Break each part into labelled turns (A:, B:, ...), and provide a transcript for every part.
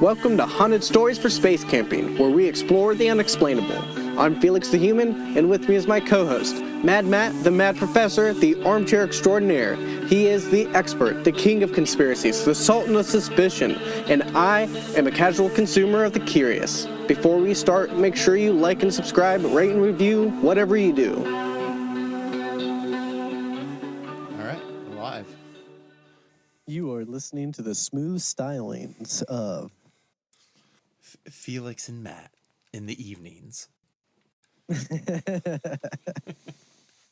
A: Welcome to Haunted Stories for Space Camping, where we explore the unexplainable. I'm Felix the Human, and with me is my co-host, Mad Matt, the Mad Professor, the Armchair Extraordinaire. He is the expert, the king of conspiracies, the sultan of suspicion, and I am a casual consumer of the curious. Before we start, make sure you like and subscribe, rate and review, whatever you do.
B: All right, we're live.
C: You are listening to the smooth stylings of
B: Felix and Matt in the evenings.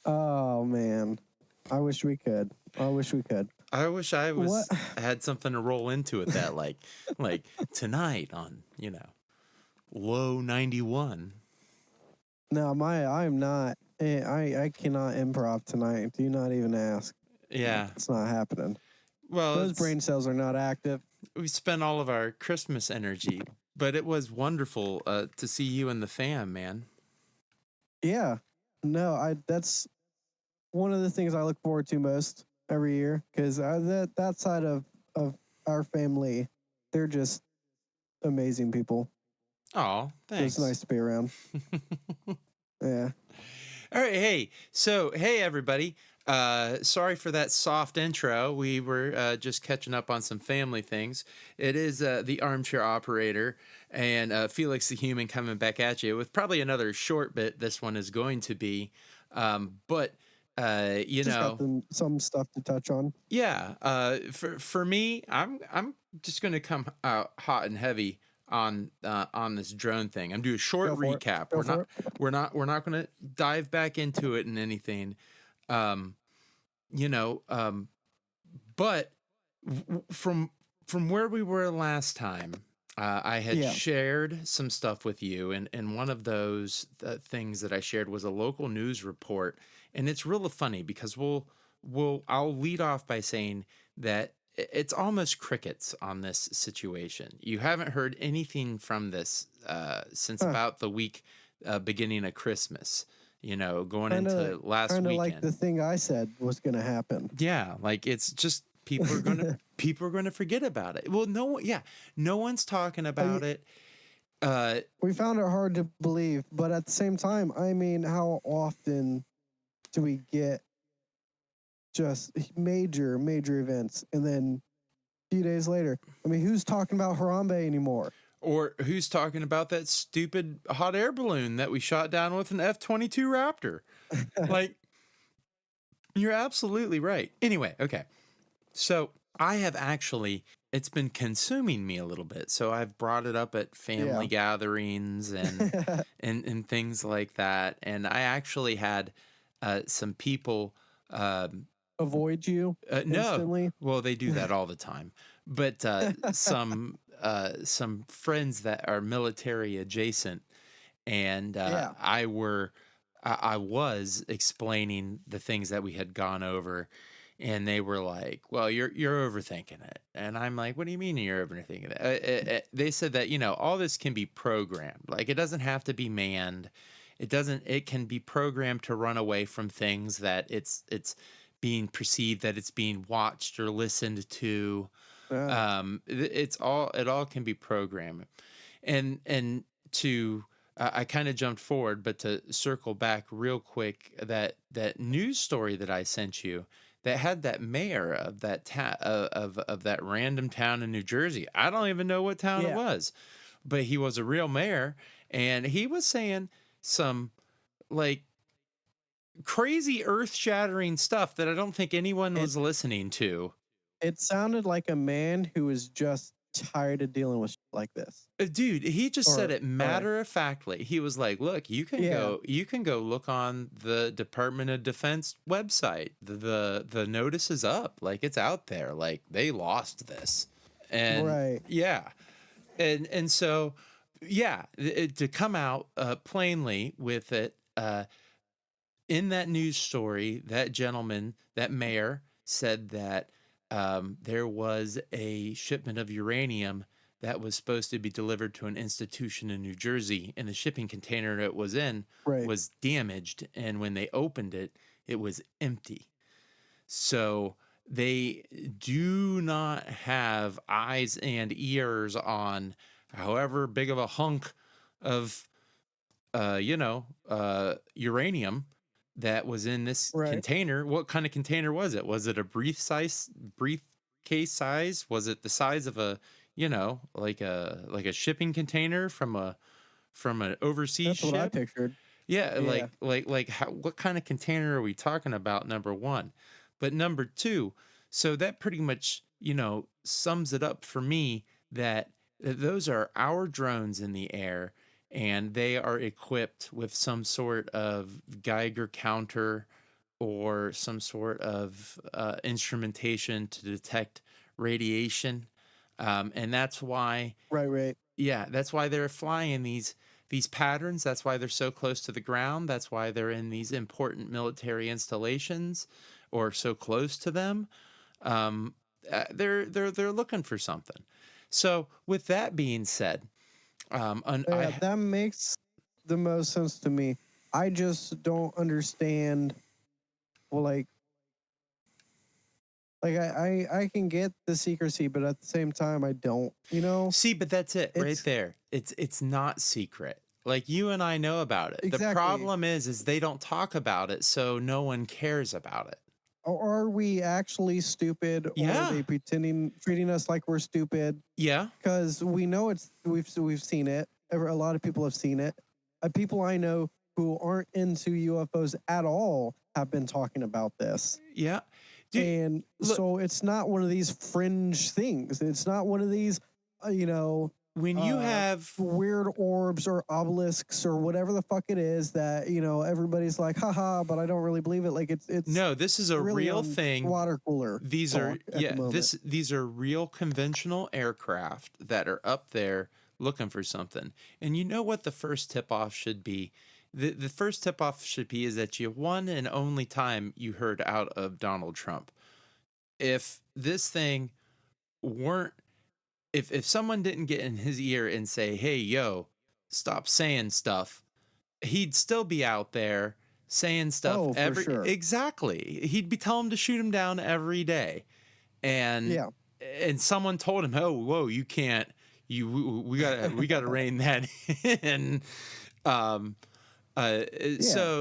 C: Oh man, I wish we could. I wish I
B: had something to roll into it that like tonight on, low 91.
C: No, I'm not. I cannot improv tonight. Do not even ask.
B: Yeah.
C: It's not happening.
B: Well,
C: those brain cells are not active.
B: We spent all of our Christmas energy, but it was wonderful to see you and the fam, man.
C: Yeah. No, that's one of the things I look forward to most every year, because that side of our family, they're just amazing people.
B: Oh, thanks.
C: It's nice to be around. Yeah.
B: All right. Hey, everybody. Sorry for that soft intro. We were just catching up on some family things. It is the Armchair Operator and Felix the Human coming back at you with probably another short bit. This one is going to be, but just
C: got some stuff to touch on.
B: Yeah. For me, I'm just going to come out hot and heavy on this drone thing. I'm doing a short recap. We're not going to dive back into it in anything. But from where we were last time, I had shared some stuff with you, and one of those things that I shared was a local news report, and it's really funny because I'll lead off by saying that it's almost crickets on this situation. You haven't heard anything from this since about the week beginning of Christmas. Going into last weekend.
C: Like the thing I said was going to happen.
B: Yeah, like it's just people are going to forget about it. Well, no one's talking about it.
C: We found it hard to believe, but at the same time, I mean, how often do we get just major events and then a few days later? I mean, who's talking about Harambe anymore?
B: Or who's talking about that stupid hot air balloon that we shot down with an F-22 Raptor? Like, you're absolutely right. Anyway, okay. So I have it's been consuming me a little bit. So I've brought it up at family gatherings and, and things like that. And I actually had some people
C: avoid you instantly.
B: No. Well, they do that all the time. But some friends that are military adjacent, and I was explaining the things that we had gone over, and they were like, "Well, you're overthinking it," and I'm like, "What do you mean you're overthinking it?" They said that all this can be programmed. Like, it doesn't have to be manned. It can be programmed to run away from things that it's being perceived, that it's being watched or listened to. It all can be programmed, and to I kind of jumped forward, but to circle back real quick, that news story that I sent you that had that mayor of that of that random town in New Jersey. I don't even know what town it was, but he was a real mayor, and he was saying some like crazy earth-shattering stuff that I don't think anyone was listening to.
C: It sounded like a man who was just tired of dealing with shit like this.
B: Dude, he just said it matter-of-factly. He was like, "Look, you can go look on the Department of Defense website. The notice is up. Like, it's out there. Like, they lost this." And and so to come out plainly with it in that news story, that gentleman, that mayor, said that there was a shipment of uranium that was supposed to be delivered to an institution in New Jersey, and the shipping container it was in was damaged, and when they opened it, it was empty. So they do not have eyes and ears on however big of a hunk of uranium that was in this container. What kind of container was it? Was it a briefcase size? Was it the size of a, like a shipping container from an overseas
C: That's
B: ship?
C: what I pictured.
B: Yeah, like how, what kind of container are we talking about, number one? But number two, so that pretty much, sums it up for me that those are our drones in the air, and they are equipped with some sort of Geiger counter or some sort of instrumentation to detect radiation. And that's why,
C: Right.
B: yeah, that's why they're flying these patterns. That's why they're so close to the ground. That's why they're in these important military installations or so close to them. They're looking for something. So with that being said,
C: that makes the most sense to me. I just don't understand. Well, I can get the secrecy, but at the same time, I don't.
B: See, but that's it right there. It's not secret. Like, you and I know about it.
C: Exactly.
B: The problem is they don't talk about it, so no one cares about it.
C: Or are we actually stupid?
B: Yeah.
C: Or are they treating us like we're stupid?
B: Yeah.
C: Because we know we've seen it. A lot of people have seen it. People I know who aren't into UFOs at all have been talking about this.
B: Yeah.
C: And so it's not one of these fringe things. It's not one of these,
B: when you have
C: weird orbs or obelisks or whatever the fuck it is that, everybody's like, haha, but I don't really believe it. Like it's
B: no, this is a
C: really
B: real thing.
C: Water cooler.
B: These are these are real conventional aircraft that are up there looking for something. And you know what the first tip off should be? The first tip off should be is that you one and only time you heard out of Donald Trump. If this thing weren't, if someone didn't get in his ear and say, hey, yo, stop saying stuff, he'd still be out there saying stuff
C: for sure.
B: Exactly. He'd be telling him to shoot him down every day. And someone told him, oh, whoa, you can't, we gotta rein that in. So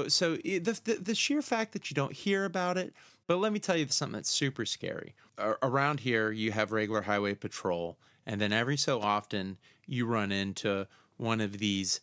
B: the sheer fact that you don't hear about it, but let me tell you something that's super scary. Around here, you have regular highway patrol, and then every so often you run into one of these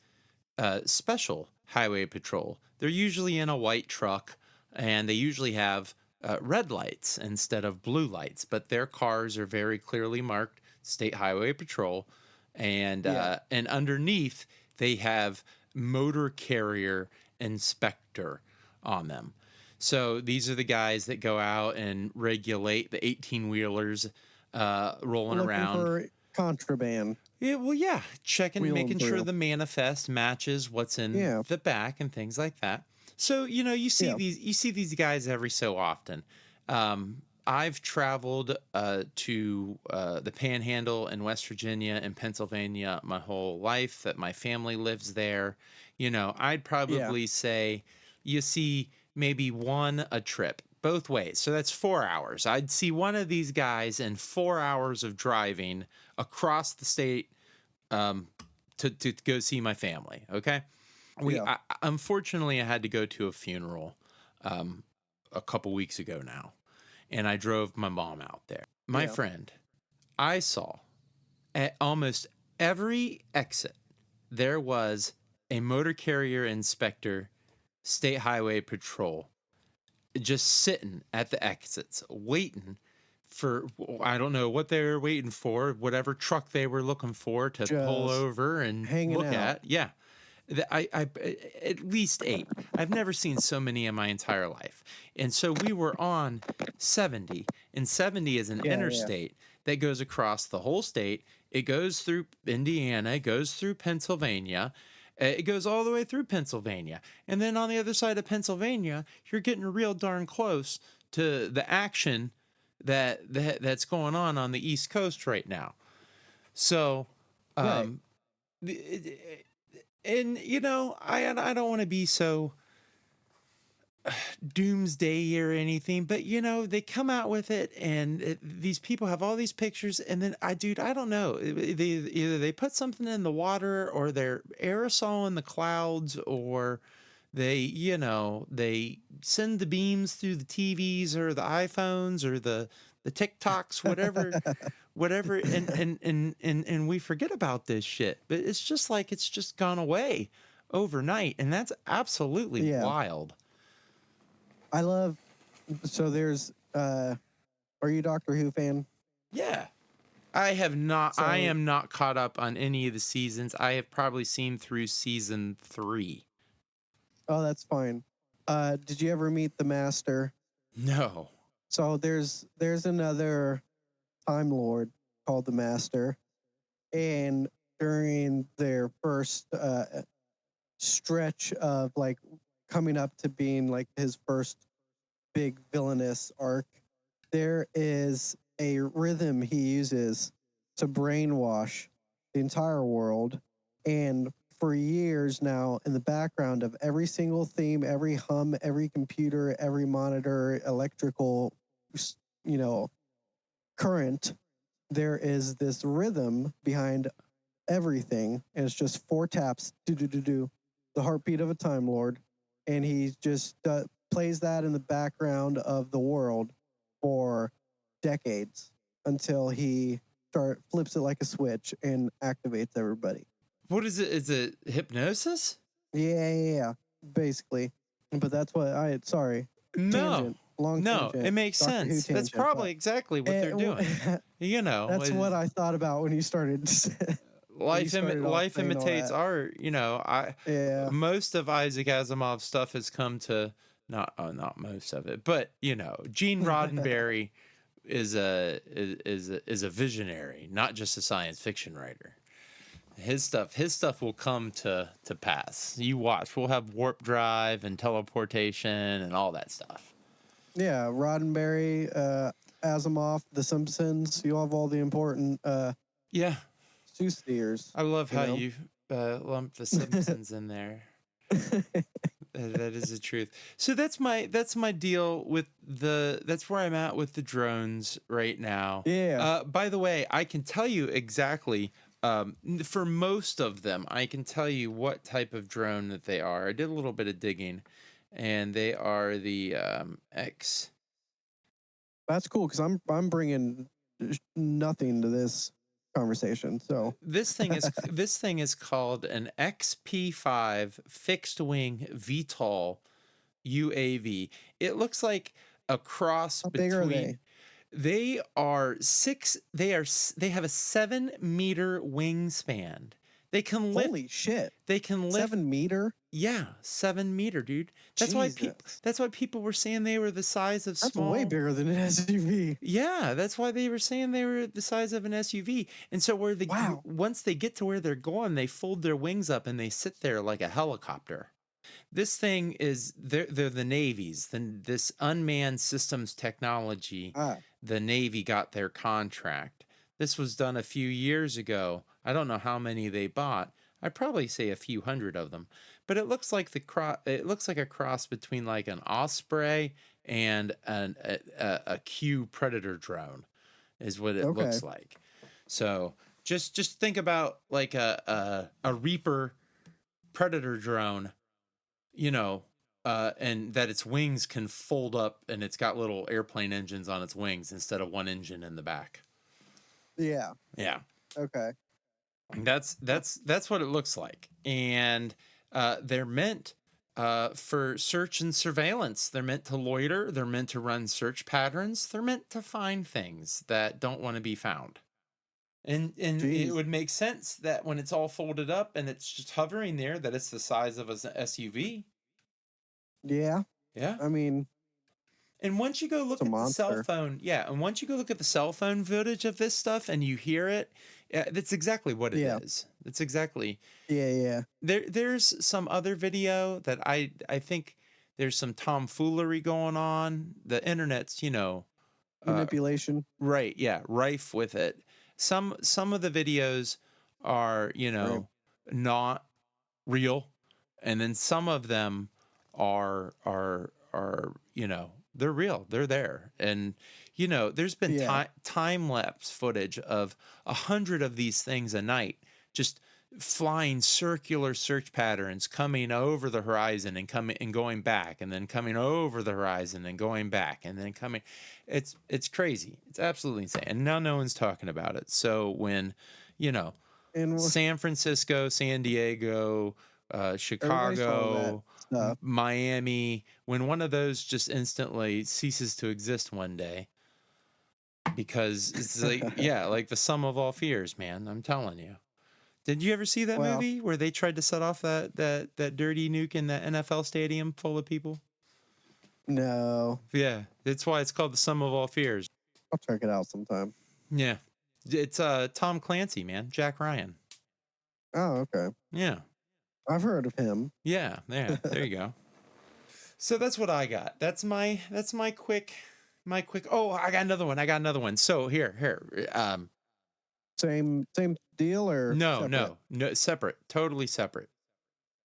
B: special highway patrol. They're usually in a white truck, and they usually have red lights instead of blue lights, but their cars are very clearly marked State Highway Patrol, and underneath they have motor carrier inspector on them. So these are the guys that go out and regulate the 18-wheelers rolling around.
C: For contraband.
B: Yeah, well, yeah, checking, making sure the manifest matches what's in the back and things like that. So you see these guys every so often. I've traveled to the Panhandle in West Virginia and Pennsylvania my whole life. That my family lives there. I'd probably say you see maybe one a trip both ways. So that's 4 hours. I'd see one of these guys in 4 hours of driving across the state to go see my family. Okay. Unfortunately, I had to go to a funeral a couple weeks ago now, and I drove my mom out there. My friend, I saw at almost every exit there was a motor carrier inspector, State Highway Patrol, just sitting at the exits waiting for, I don't know what they were waiting for, whatever truck they were looking for to pull over and look at. Yeah. I at least 8. I've never seen so many in my entire life. And so we were on 70, and 70 is an interstate that goes across the whole state. It goes through Indiana, it goes through Pennsylvania. It goes all the way through Pennsylvania. And then on the other side of Pennsylvania, you're getting real darn close to the action that's going on the East Coast right now. So, and I don't want to be so doomsday or anything, but you know, they come out with it, and these people have all these pictures, and then I don't know, either they put something in the water, or they're aerosol in the clouds, or they send the beams through the TVs or the iPhones or the TikToks, whatever, and we forget about this shit, but it's just like it's just gone away overnight, and that's absolutely wild.
C: I love. So there's. Are you a Doctor Who fan?
B: Yeah. I have not. I am not caught up on any of the seasons. I have probably seen through season 3.
C: Oh, that's fine. Did you ever meet the Master?
B: No.
C: So there's another Time Lord called the Master, and during their first stretch of like coming up to being like his first big villainous arc, there is a rhythm he uses to brainwash the entire world. And for years now, in the background of every single theme, every hum, every computer, every monitor, electrical, current, there is this rhythm behind everything. And it's just 4 taps, do, do, do, do, the heartbeat of a Time Lord. And he just plays that in the background of the world for decades until he flips it like a switch and activates everybody.
B: What is it? Is it hypnosis?
C: Yeah, basically. But that's what tangent. Long tangent.
B: It makes sense. That's probably exactly what they're doing.
C: That's what I thought about when you started.
B: Life imitates art. Most of Isaac Asimov's stuff has come to not most of it, but Gene Roddenberry is a visionary, not just a science fiction writer. His stuff will come to pass. You watch. We'll have warp drive and teleportation and all that stuff.
C: Yeah, Roddenberry, Asimov, The Simpsons. You have all the important soothsayers.
B: I love how you lump The Simpsons in there. That is the truth. So that's my deal with that's where I'm at with the drones right now.
C: Yeah.
B: By the way, I can tell you exactly, for most of them, I can tell you what type of drone that they are. I did a little bit of digging, and they are the X.
C: That's cool, because I'm bringing nothing to this conversation. So
B: this thing is called an XP5 fixed wing VTOL UAV. It looks like a cross between.
C: How big are they?
B: They are 6. They have a 7-meter wingspan. They can lift.
C: Holy shit!
B: They can lift
C: 7 meter.
B: Yeah, 7-meter, dude. That's why people were saying they were the size of small.
C: That's way bigger than an SUV.
B: Yeah, that's why they were saying they were the size of an SUV. And so once they get to where they're going, they fold their wings up and they sit there like a helicopter. This thing is they're the Navy's. This unmanned systems technology. The Navy got their contract. This was done a few years ago. I don't know how many they bought. I'd probably say a few hundred of them. But it looks like it looks like a cross between like an Osprey and a Q Predator drone, is what it looks like. So just think about like a Reaper Predator drone, and that its wings can fold up, and it's got little airplane engines on its wings instead of one engine in the back.
C: Yeah.
B: Yeah.
C: Okay.
B: That's what it looks like, and they're meant for search and surveillance. They're meant to loiter. They're meant to run search patterns. They're meant to find things that don't want to be found. And it would make sense that when it's all folded up and it's just hovering there, that it's the size of an SUV.
C: Yeah.
B: Yeah.
C: I mean,
B: and once you go look at the cell phone, and once you go look at the cell phone footage of this stuff and you hear it, that's exactly what it is. It's exactly.
C: Yeah.
B: There's some other video that I think there's some tomfoolery going on. The internet's,
C: manipulation.
B: Right. Yeah. Rife with it. Some of the videos are, not real. And then some of them are are, you know, they're real. They're there. And, you know, there's been time lapse footage of 100 of these things a night, just flying circular search patterns, coming over the horizon and coming and going back, and then coming over the horizon and going back, and then coming. It's crazy. It's absolutely insane. And now no one's talking about it. So when, you know, San Francisco, San Diego, Chicago, Miami, when one of those just instantly ceases to exist one day, because it's like, yeah, like the sum of all fears, man. I'm telling you. Did you ever see that movie where they tried to set off that dirty nuke in that NFL stadium full of people?
C: No.
B: Yeah, that's why it's called the sum of all fears.
C: I'll check it out sometime.
B: Yeah, it's Tom Clancy, man, Jack Ryan.
C: Oh, okay.
B: Yeah,
C: I've heard of him.
B: Yeah, there you go. So that's what I got. That's my quick. Oh, I got another one. So here.
C: Same deal or
B: no, separate, totally separate.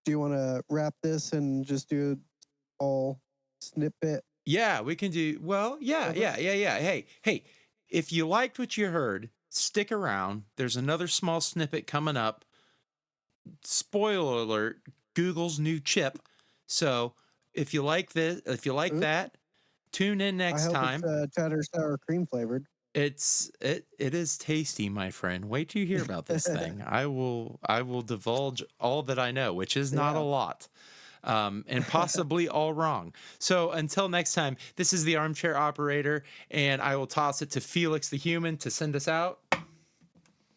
C: Do you want to wrap this and just do all snippet?
B: Yeah, we can do. Well, yeah. Hey, if you liked what you heard, stick around. There's another small snippet coming up. Spoiler alert, Google's new chip. So if you like this, that, tune in next time.
C: It's cheddar sour cream flavored.
B: It is tasty, my friend. Wait till you hear about this thing. I will divulge all that I know, which is not a lot. And possibly all wrong. So until next time, this is the Armchair Operator, and I will toss it to Felix the Human to send us out.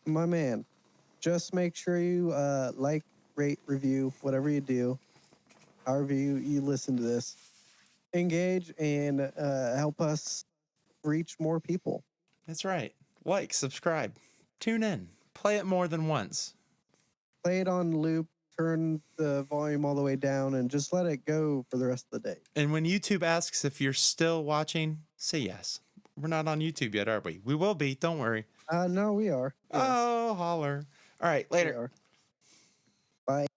C: My man, just make sure you like, rate, review, whatever you do, however you listen to this. Engage and help us reach more people.
B: That's right. Like, subscribe, tune in, play it more than once.
C: Play it on loop. Turn the volume all the way down and just let it go for the rest of the day.
B: And when YouTube asks if you're still watching, say yes. We're not on YouTube yet, are we? We will be. Don't worry.
C: No, we are.
B: Yes. Oh, holler. All right, later.
C: Bye.